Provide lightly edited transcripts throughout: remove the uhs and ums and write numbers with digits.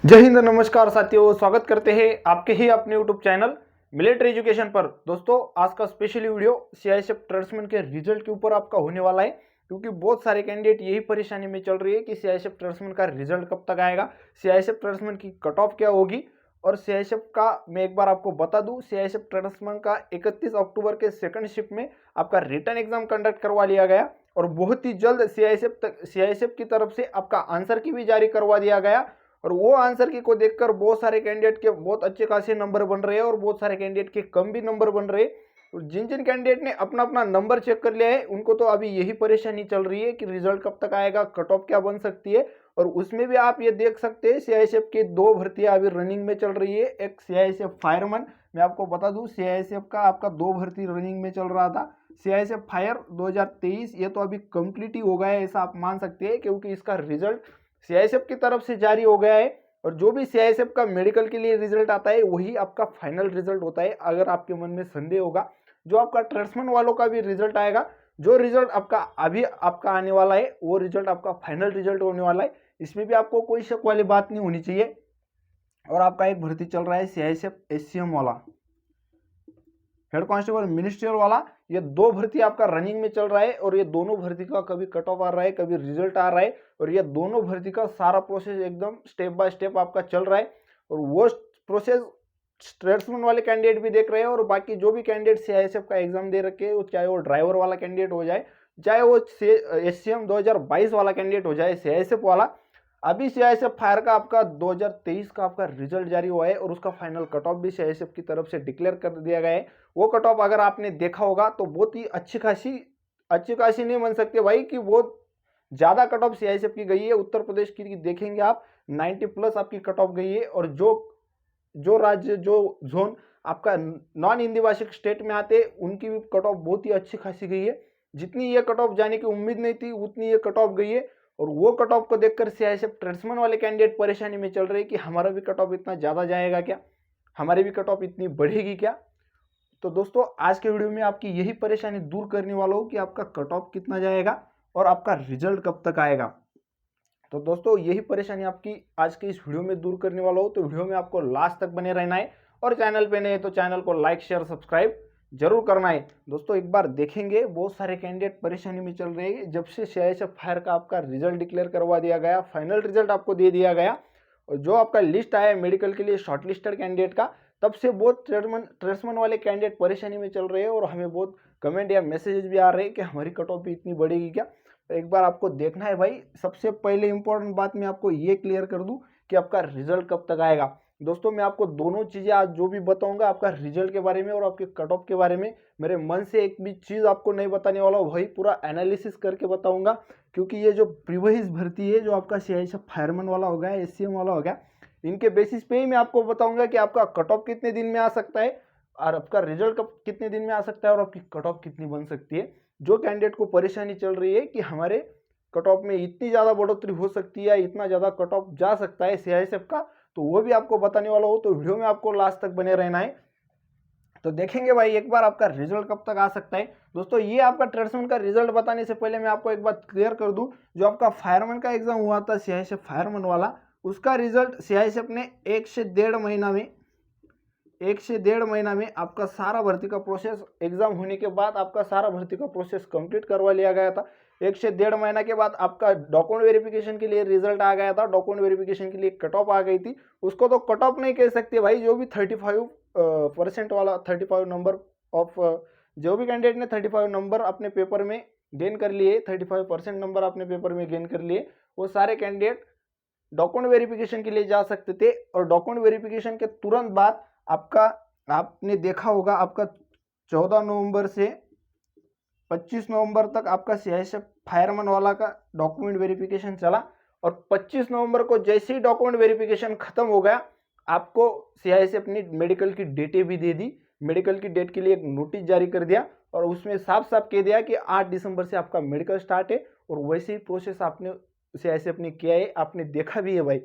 जय हिंद, नमस्कार साथियों, स्वागत करते हैं आपके ही अपने यूट्यूब चैनल मिलिट्री एजुकेशन पर। दोस्तों, आज का स्पेशल वीडियो सीआईएसएफ ट्रेड्समैन के रिजल्ट के ऊपर आपका होने वाला है, क्योंकि बहुत सारे कैंडिडेट यही परेशानी में चल रही है कि सीआईएसएफ ट्रेड्समैन का रिजल्ट कब तक आएगा, सीआईएसएफ ट्रेड्समैन की कट ऑफ क्या होगी। और सीआईएसएफ का मैं एक बार आपको बता दूं, सीआईएसएफ ट्रेड्समैन का 31 अक्टूबर के सेकंड शिफ्ट में आपका रिटन एग्जाम कंडक्ट करवा लिया गया और बहुत ही जल्द सीआईएसएफ की तरफ से आपका आंसर की भी जारी करवा दिया गया। और वो आंसर की को देखकर बहुत सारे कैंडिडेट के बहुत अच्छे खासे नंबर बन रहे हैं और बहुत सारे कैंडिडेट के कम भी नंबर बन रहे हैं। और जिन जिन कैंडिडेट ने अपना अपना नंबर चेक कर लिया है उनको तो अभी यही परेशानी चल रही है कि रिजल्ट कब तक आएगा, कट ऑफ क्या बन सकती है। और उसमें भी आप ये देख सकते हैं सीआईएसएफ के दो भर्तियां अभी रनिंग में चल रही है। एक सीआईएसएफ फायरमैन, मैं आपको बता दूं सीआईएसएफ का आपका दो भर्ती रनिंग में चल रहा था। सीआईएसएफ फायर 2023 ये तो अभी कंप्लीट ही हो गया है, ऐसा आप मान सकते हैं, क्योंकि इसका रिजल्ट सीआईएसएफ की तरफ से जारी हो गया है। और जो भी सीआईएसएफ का मेडिकल के लिए रिजल्ट आता है वही आपका फाइनल रिजल्ट होता है। अगर आपके मन में संदेह होगा, जो आपका ट्रेड्समैन वालों का भी रिजल्ट आएगा, जो रिजल्ट आपका अभी आपका आने वाला है वो रिजल्ट आपका फाइनल रिजल्ट होने वाला है। इसमें भी आपको कोई शक वाली बात नहीं होनी चाहिए। और आपका एक भर्ती चल रहा है सीआईएसएफ एससीएम वाला, हेड कांस्टेबल मिनिस्ट्रियल वाला। ये दो भर्ती आपका रनिंग में चल रहा है और ये दोनों भर्ती का कभी कट ऑफ आ रहा है, कभी रिजल्ट आ रहा है। और ये दोनों भर्ती का सारा प्रोसेस एकदम स्टेप बाय स्टेप आपका चल रहा है। और वो प्रोसेस ट्रेड्समैन वाले कैंडिडेट भी देख रहे हैं और बाकी जो भी कैंडिडेट सीआईएसएफ का एग्जाम दे रखे हैं, चाहे वो ड्राइवर वाला कैंडिडेट हो जाए, चाहे वो एससीएम 2022 वाला कैंडिडेट हो जाए, सीआईएसएफ वाला। अभी सीआईएसएफ फायर का आपका 2023 का आपका रिजल्ट जारी हुआ है और उसका फाइनल कट ऑफ भी सीआईएसएफ की तरफ से डिक्लेयर कर दिया गया है। वो कट ऑफ अगर आपने देखा होगा तो बहुत ही अच्छी खासी नहीं बन सकते भाई, कि बहुत ज़्यादा कट ऑफ सीआईएसएफ की गई है। उत्तर प्रदेश की देखेंगे आप 90 प्लस आपकी कट ऑफ गई है। और जो जो राज्य जो जोन आपका नॉन हिंदी भाषिक स्टेट में आते उनकी भी कट ऑफ बहुत ही अच्छी खासी गई है। जितनी ये कट ऑफ जाने की उम्मीद नहीं थी उतनी ये कट ऑफ गई है। और वो कट ऑफ को देखकर सीआईएसएफ ट्रेड्समैन वाले कैंडिडेट परेशानी में चल रहे हैं कि हमारा भी कट ऑफ इतना ज़्यादा जाएगा क्या, हमारी भी कट ऑफ इतनी बढ़ेगी क्या। तो दोस्तों, आज के वीडियो में आपकी यही परेशानी दूर करने वाला हूँ कि आपका कट ऑफ कितना जाएगा और आपका रिजल्ट कब तक आएगा। तो दोस्तों, यही परेशानी आपकी आज के इस वीडियो में दूर करने वाला हूँ, तो वीडियो में आपको लास्ट तक बने रहना है। और चैनल पे नए तो चैनल को लाइक शेयर सब्सक्राइब जरूर करना है। दोस्तों, एक बार देखेंगे बहुत सारे कैंडिडेट परेशानी में चल रहे हैं। जब से सीआईएसएफ फायर का आपका रिजल्ट डिक्लेयर करवा दिया गया, फाइनल रिजल्ट आपको दे दिया गया और जो आपका लिस्ट आया मेडिकल के लिए शॉर्टलिस्टेड कैंडिडेट का, तब से बहुत ट्रेड्समैन वाले कैंडिडेट परेशानी में चल रहे हैं और हमें बहुत कमेंट या मैसेजेस भी आ रहे हैं कि हमारी कट ऑफ भी इतनी बढ़ेगी क्या। तो एक बार आपको देखना है भाई। सबसे पहले इंपॉर्टेंट बात मैं आपको ये क्लियर कर दूं कि आपका रिजल्ट कब तक आएगा। दोस्तों, मैं आपको दोनों चीज़ें आज जो भी बताऊंगा, आपका रिजल्ट के बारे में और आपके कट ऑफ के बारे में, मेरे मन से एक भी चीज़ आपको नहीं बताने वाला, वही पूरा एनालिसिस करके बताऊंगा। क्योंकि ये जो प्रीवियस भर्ती है, जो आपका सीआईएसएफ फायरमैन वाला हो गया, एससीएम वाला हो गया, इनके बेसिस पे ही मैं आपको बताऊंगा कि आपका कट ऑफ कितने दिन में आ सकता है और आपका रिजल्ट कब कितने दिन में आ सकता है और आपकी कट ऑफ कितनी बन सकती है। जो कैंडिडेट को परेशानी चल रही है कि हमारे कट ऑफ में इतनी ज़्यादा बढ़ोतरी हो सकती है, इतना ज़्यादा कट ऑफ जा सकता है सीआईएसएफ का, तो वो भी आपको बताने वाला हो। तो वीडियो में आपको लास्ट तक बने रहना है। तो देखेंगे भाई एक बार आपका रिजल्ट कब तक आ सकता है। दोस्तों, ये आपका ट्रेड्समैन का रिजल्ट बताने से पहले मैं आपको एक बात क्लियर कर दूं, जो आपका फायरमैन का एग्जाम हुआ था सीआईएसएफ फायरमैन वाला, उसका रिजल्ट सीआईएसएफ ने 1 से 1.5 महीना में आपका सारा भर्ती का प्रोसेस, एग्जाम होने के बाद आपका सारा भर्ती का प्रोसेस कंप्लीट करवा लिया गया था। 1 से 1.5 महीना के बाद आपका डॉक्यूमेंट वेरिफिकेशन के लिए रिजल्ट आ गया था। डॉक्यूमेंट वेरिफिकेशन के लिए कट ऑफ आ गई थी। उसको तो कट ऑफ नहीं कह सकते भाई, जो भी 35% वाला 35 नंबर ऑफ, जो भी कैंडिडेट ने 35 नंबर अपने पेपर में गेन कर लिए, 35% नंबर अपने पेपर में गेन कर लिए, वो सारे कैंडिडेट डॉक्यूमेंट वेरिफिकेशन के लिए जा सकते थे। और डॉक्यूमेंट वेरिफिकेशन के तुरंत बाद आपका, आपने देखा होगा, आपका 14 नवंबर से 25 नवंबर तक आपका सीआईएसएफ फायरमैन वाला का डॉक्यूमेंट वेरिफिकेशन चला। और 25 नवंबर को जैसे ही डॉक्यूमेंट वेरिफिकेशन खत्म हो गया, आपको सीआईएसएफ ने मेडिकल की डेटें भी दे दी। मेडिकल की डेट के लिए एक नोटिस जारी कर दिया और उसमें साफ साफ कह दिया कि 8 दिसंबर से आपका मेडिकल स्टार्ट है। और वैसे ही प्रोसेस आपने सीआईएसएफ ने किया है, आपने देखा भी है भाई।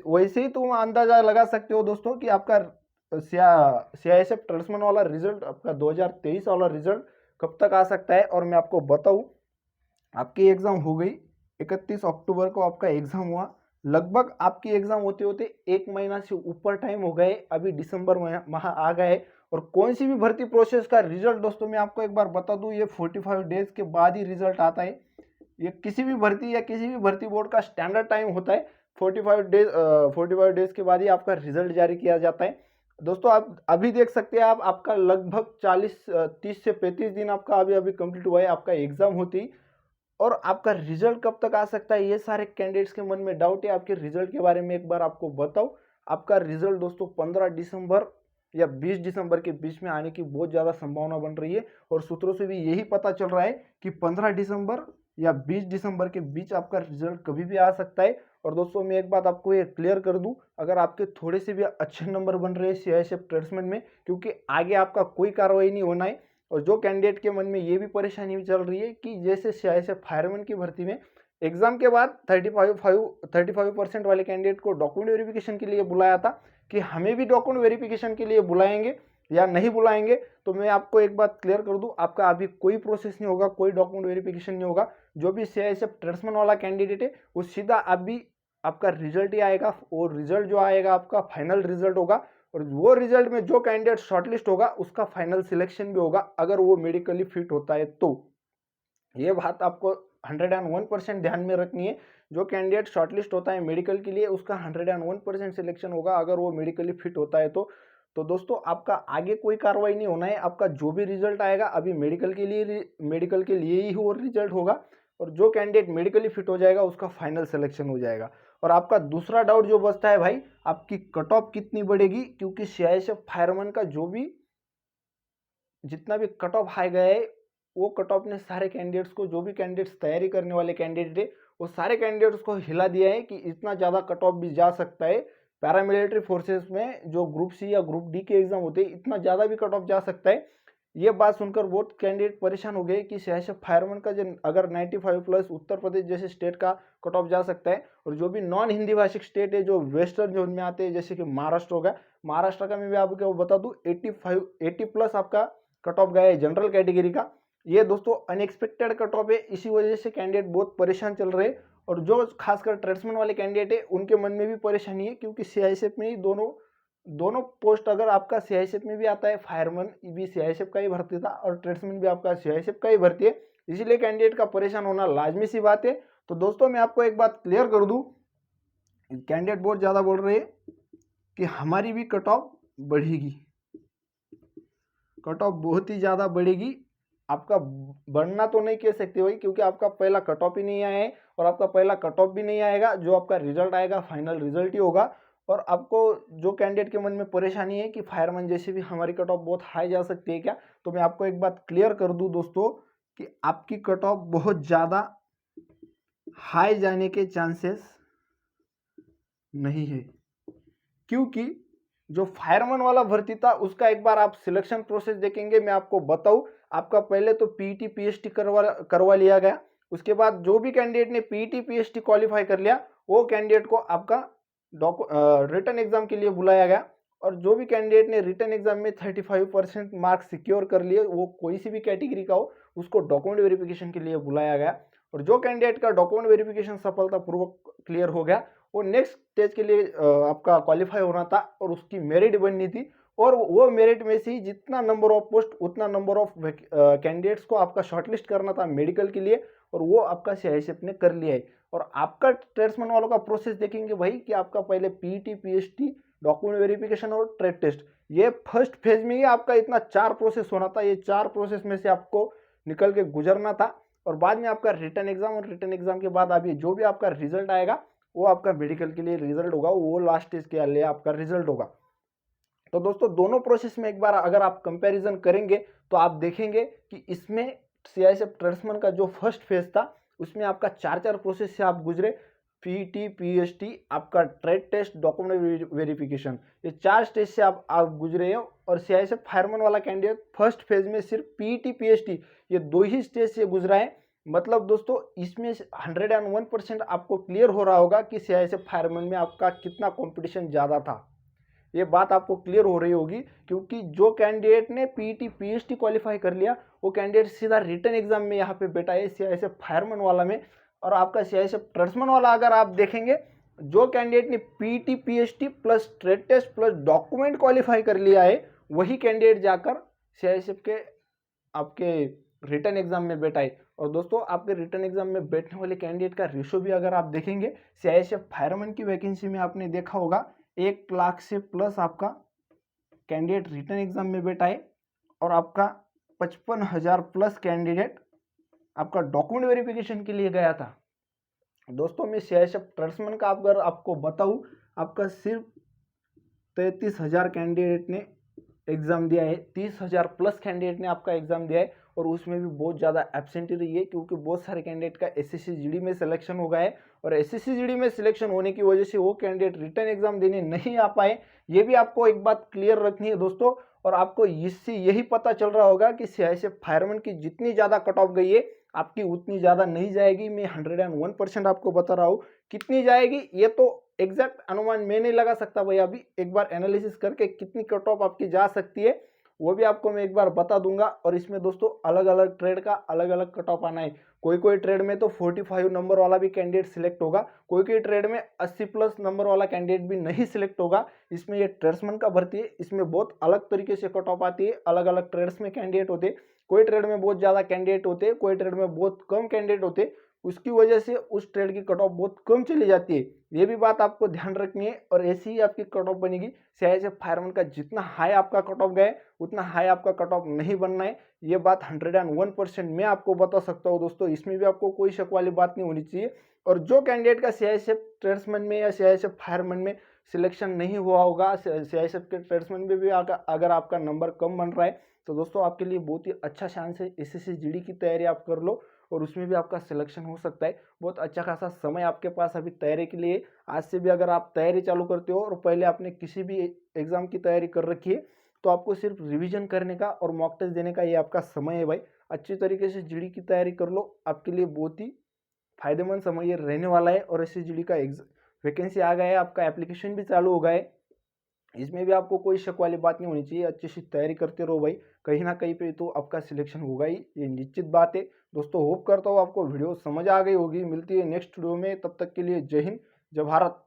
वैसे ही तुम अंदाजा लगा सकते हो दोस्तों कि आपका सीआईएसएफ ट्रेड्समैन वाला रिजल्ट, आपका 2023 वाला रिजल्ट कब तक आ सकता है। और मैं आपको बताऊं, आपकी एग्ज़ाम हो गई 31 अक्टूबर को आपका एग्ज़ाम हुआ। लगभग आपकी एग्जाम होते होते 1 महीना से ऊपर टाइम हो गए, अभी दिसंबर माह आ गए। और कौन सी भी भर्ती प्रोसेस का रिजल्ट दोस्तों मैं आपको एक बार बता दूं, ये 45 डेज के बाद ही रिजल्ट आता है। ये किसी भी भर्ती या किसी भी भर्ती बोर्ड का स्टैंडर्ड टाइम होता है, 45 डेज के बाद ही आपका रिजल्ट जारी किया जाता है। दोस्तों आप अभी देख सकते हैं, आप आपका लगभग 30 से 35 दिन आपका अभी अभी कंप्लीट हुआ है आपका एग्जाम होती। और आपका रिजल्ट कब तक आ सकता है, ये सारे कैंडिडेट्स के मन में डाउट है। आपके रिजल्ट के बारे में एक बार आपको बताओ, आपका रिजल्ट दोस्तों 15 दिसंबर या 20 दिसंबर के बीच में आने की बहुत ज़्यादा संभावना बन रही है। और सूत्रों से भी यही पता चल रहा है कि 15 दिसंबर या 20 दिसंबर के बीच आपका रिजल्ट कभी भी आ सकता है। और दोस्तों मैं एक बात आपको ये क्लियर कर दूं, अगर आपके थोड़े से भी अच्छे नंबर बन रहे हैं CISF ट्रेड्समैन में, क्योंकि आगे आपका कोई कार्रवाई नहीं होना है। और जो कैंडिडेट के मन में ये भी परेशानी चल रही है कि जैसे CISF फायरमैन की भर्ती में एग्जाम के बाद 35% वाले कैंडिडेट को डॉक्यूमेंट वेरिफिकेशन के लिए बुलाया था, कि हमें भी डॉक्यूमेंट वेरिफिकेशन के लिए बुलाएंगे या नहीं बुलाएंगे। तो मैं आपको एक बात क्लियर कर दूं, आपका अभी कोई प्रोसेस नहीं होगा, कोई डॉक्यूमेंट वेरिफिकेशन नहीं होगा। जो भी CISF ट्रेड्समैन वाला कैंडिडेट है वो सीधा अभी आपका रिजल्ट ही आएगा, और रिजल्ट जो आएगा आपका फाइनल रिजल्ट होगा। और वो रिजल्ट में जो कैंडिडेट शॉर्टलिस्ट होगा उसका फाइनल सिलेक्शन भी होगा, अगर वो मेडिकली फिट होता है तो। ये बात आपको 101% ध्यान में रखनी है। जो कैंडिडेट शॉर्टलिस्ट होता है मेडिकल के लिए उसका 101% सिलेक्शन होगा, अगर वो मेडिकली फिट होता है तो। दोस्तों आपका आगे कोई कार्रवाई नहीं होना है, आपका जो भी रिजल्ट आएगा अभी मेडिकल के लिए ही वो रिजल्ट होगा। और जो कैंडिडेट मेडिकली फिट हो जाएगा उसका फाइनल सिलेक्शन हो जाएगा। और आपका दूसरा डाउट जो बचता है भाई, आपकी कट ऑफ कितनी बढ़ेगी, क्योंकि CISF फायरमैन का जो भी जितना भी कट ऑफ हाई गया है वो कट ऑफ ने सारे कैंडिडेट्स को, जो भी कैंडिडेट्स तैयारी करने वाले कैंडिडेट है वो सारे कैंडिडेट्स को हिला दिया है कि इतना ज़्यादा कट ऑफ भी जा सकता है। पैरामिलिट्री फोर्सेस में जो ग्रुप C या ग्रुप D के एग्जाम होते हैं इतना ज़्यादा भी कट ऑफ जा सकता है। ये बात सुनकर बहुत कैंडिडेट परेशान हो गए कि CISF फायरमैन का जो अगर 95 प्लस उत्तर प्रदेश जैसे स्टेट का कट ऑफ जा सकता है, और जो भी नॉन हिंदी भाषिक स्टेट है जो वेस्टर्न जोन में आते हैं जैसे कि महाराष्ट्र हो गया, महाराष्ट्र का मैं भी आपको बता दूं 80 प्लस आपका कट ऑफ गया है जनरल कैटेगरी का। ये दोस्तों अनएक्सपेक्टेड कट ऑफ है, इसी वजह से कैंडिडेट बहुत परेशान चल रहे हैं। और जो खासकर ट्रेड्समैन वाले कैंडिडेट है उनके मन में भी परेशानी है, क्योंकि CISF में ही दोनों पोस्ट अगर आपका CISF में भी आता है, फायरमैन भी CISF का ही भर्ती था और ट्रेड्समैन भी आपका CISF का ही भर्ती है, इसीलिए कैंडिडेट का परेशान होना लाजमी सी बात है। तो दोस्तों मैं आपको एक बात क्लियर कर दूं, कैंडिडेट बहुत ज़्यादा बोल रहे हैं कि हमारी भी कट ऑफ बढ़ेगी, कट ऑफ बहुत ही ज़्यादा बढ़ेगी। आपका बढ़ना तो नहीं कह सकते भाई, क्योंकि आपका पहला कट ऑफ ही नहीं आया है, और आपका पहला कट ऑफ भी नहीं आएगा, जो आपका रिजल्ट आएगा फाइनल रिजल्ट ही होगा। और आपको जो कैंडिडेट के मन में परेशानी है कि फायरमैन जैसे भी हमारी कट ऑफ बहुत हाई जा सकती है क्या, तो मैं आपको एक बात क्लियर कर दूं दोस्तों कि आपकी कट ऑफ बहुत ज़्यादा हाई जाने के चांसेस नहीं है। क्योंकि जो फायरमैन वाला भर्ती था उसका एक बार आप सिलेक्शन प्रोसेस देखेंगे, मैं आपको बताऊं, आपका पहले तो PET PST करवा लिया गया। उसके बाद जो भी कैंडिडेट ने PET PST क्वालिफाई कर लिया वो कैंडिडेट को आपका रिटन एग्जाम के लिए बुलाया गया। और जो भी कैंडिडेट ने रिटन एग्जाम में 35% मार्क्स सिक्योर कर लिए, वो कोई सी भी कैटेगरी का हो, उसको डॉक्यूमेंट वेरिफिकेशन के लिए बुलाया गया। और जो कैंडिडेट का डॉक्यूमेंट वेरिफिकेशन सफलतापूर्वक क्लियर हो गया, वो नेक्स्ट स्टेज के लिए आपका क्वालिफाई होना था और उसकी मेरिट बननी थी। और वो मेरिट में से जितना नंबर ऑफ पोस्ट उतना नंबर ऑफ कैंडिडेट्स को आपका शॉर्टलिस्ट करना था मेडिकल के लिए, और वो आपका CISF ने कर लिया है। और आपका ट्रेड्समैन वालों का प्रोसेस देखेंगे भाई कि आपका पहले PET PST डॉक्यूमेंट वेरिफिकेशन और ट्रेड टेस्ट, ये फर्स्ट फेज में ही आपका इतना 4 प्रोसेस होना था। ये 4 प्रोसेस में से आपको निकल के गुजरना था, और बाद में आपका रिटन एग्जाम, और रिटन एग्जाम के बाद अभी जो भी आपका रिजल्ट आएगा वो आपका मेडिकल के लिए रिजल्ट होगा, वो लास्ट स्टेज के लिए आपका रिजल्ट होगा। तो दोस्तों दोनों प्रोसेस में एक बार अगर आप कंपैरिजन करेंगे तो आप देखेंगे कि इसमें CISF ट्रेड्समैन का जो फर्स्ट फेज था उसमें आपका 4 प्रोसेस से आप गुजरे, PET PST, आपका ट्रेड टेस्ट, डॉक्यूमेंट वेरिफिकेशन, ये 4 स्टेज से आप गुजरे हो। और CISF फायरमैन वाला कैंडिडेट फर्स्ट फेज में सिर्फ PET PST ये 2 ही स्टेज से गुजरा है। मतलब दोस्तों इसमें 101% आपको क्लियर हो रहा होगा कि CISF फायरमैन में आपका कितना कंपटीशन ज़्यादा था। ये बात आपको क्लियर हो रही होगी, क्योंकि जो कैंडिडेट ने PET PST क्वालिफाई कर लिया वो कैंडिडेट सीधा रिटन एग्जाम में यहाँ पे बैठा है CISF फायरमैन वाला में। और आपका CISF ट्रेड्समैन वाला अगर आप देखेंगे जो कैंडिडेट ने PT PHT plus trade test plus document qualify कर लिया है वही कैंडिडेट जाकर सीआईएसएफ के आपके रिटर्न एग्जाम में बैठा है। और दोस्तों आपके रिटर्न एग्जाम में बैठने वाले कैंडिडेट का रेशो भी अगर आप देखेंगे, सीआईएसएफ फायरमैन की वैकेंसी में आपने देखा होगा 1 लाख से प्लस आपका कैंडिडेट रिटर्न एग्जाम में बैठा है और आपका 55,000 प्लस कैंडिडेट आपका डॉक्यूमेंट वेरिफिकेशन के लिए गया था। दोस्तों मैं सीआईएसएफ ट्रेड्समैन का अगर आपको बताऊं, आपका सिर्फ 33,000 कैंडिडेट ने एग्ज़ाम दिया है, 30,000 प्लस कैंडिडेट ने आपका एग्ज़ाम दिया है और उसमें भी बहुत ज़्यादा एब्सेंटी रही है क्योंकि बहुत सारे कैंडिडेट का एसएससी जीडी में सिलेक्शन हो गया है और एसएससी जीडी में सिलेक्शन होने की वजह से वो कैंडिडेट रिटर्न एग्जाम देने नहीं आ पाए। ये भी आपको एक बात क्लियर रखनी है दोस्तों, और आपको इससे यही पता चल रहा होगा कि सीआईएसएफ फायरमैन की जितनी ज़्यादा कट ऑफ गई है आपकी उतनी ज़्यादा नहीं जाएगी। मैं 101% आपको बता रहा हूँ कितनी जाएगी ये तो एग्जैक्ट अनुमान मैं नहीं लगा सकता भाई, अभी एक बार एनालिसिस करके कितनी कट ऑफ आपकी जा सकती है वो भी आपको मैं एक बार बता दूंगा। और इसमें दोस्तों अलग अलग ट्रेड का अलग अलग कट ऑफ आना है। कोई ट्रेड में तो 45 नंबर वाला भी कैंडिडेट सिलेक्ट होगा, कोई ट्रेड में 80 प्लस नंबर वाला कैंडिडेट भी नहीं सिलेक्ट होगा। इसमें ये ट्रेड्समैन का भर्ती है, इसमें बहुत अलग तरीके से कट ऑफ आती है, अलग अलग ट्रेड्स में कैंडिडेट होते हैं। कोई ट्रेड में बहुत ज़्यादा कैंडिडेट होते हैं, कोई ट्रेड में बहुत कम कैंडिडेट होते हैं, उसकी वजह से उस ट्रेड की कट ऑफ बहुत कम चली जाती है। ये भी बात आपको ध्यान रखनी है और ऐसी ही आपकी कट ऑफ बनेगी। सीआईएसएफ फायरमैन का जितना हाई आपका कट ऑफ गए उतना हाई आपका कट ऑफ नहीं बनना है। ये बात 101% मैं आपको बता सकता हूँ दोस्तों, इसमें भी आपको कोई शक वाली बात नहीं होनी चाहिए। और जो कैंडिडेट का सीआईएसएफ ट्रेड्समैन में या सीआईएसएफ फायरमैन में सिलेक्शन नहीं हुआ होगा, सीआईएसएफ के ट्रेड्समैन में भी अगर आपका नंबर कम बन रहा है तो दोस्तों आपके लिए बहुत ही अच्छा चांस है। एसएससी जीडी की तैयारी आप कर लो और उसमें भी आपका सिलेक्शन हो सकता है। बहुत अच्छा खासा समय आपके पास अभी तैयारी के लिए। आज से भी अगर आप तैयारी चालू करते हो और पहले आपने किसी भी एग्जाम की तैयारी कर रखी है तो आपको सिर्फ रिवीजन करने का और मॉक टेस्ट देने का ये आपका समय है भाई। अच्छी तरीके से जीडी की तैयारी कर लो, आपके लिए बहुत ही फायदेमंद समय ये रहने वाला है। और एसएससी जीडी का वैकेंसी आ गया है, आपका एप्लीकेशन भी चालू हो गया है, इसमें भी आपको कोई शक वाली बात नहीं होनी चाहिए। अच्छी सी तैयारी करते रहो भाई, कहीं ना कहीं पे तो आपका सिलेक्शन होगा ही, ये निश्चित बात है। दोस्तों होप करता हूँ आपको वीडियो समझ आ गई होगी। मिलती है नेक्स्ट वीडियो में, तब तक के लिए जय हिंद जय भारत।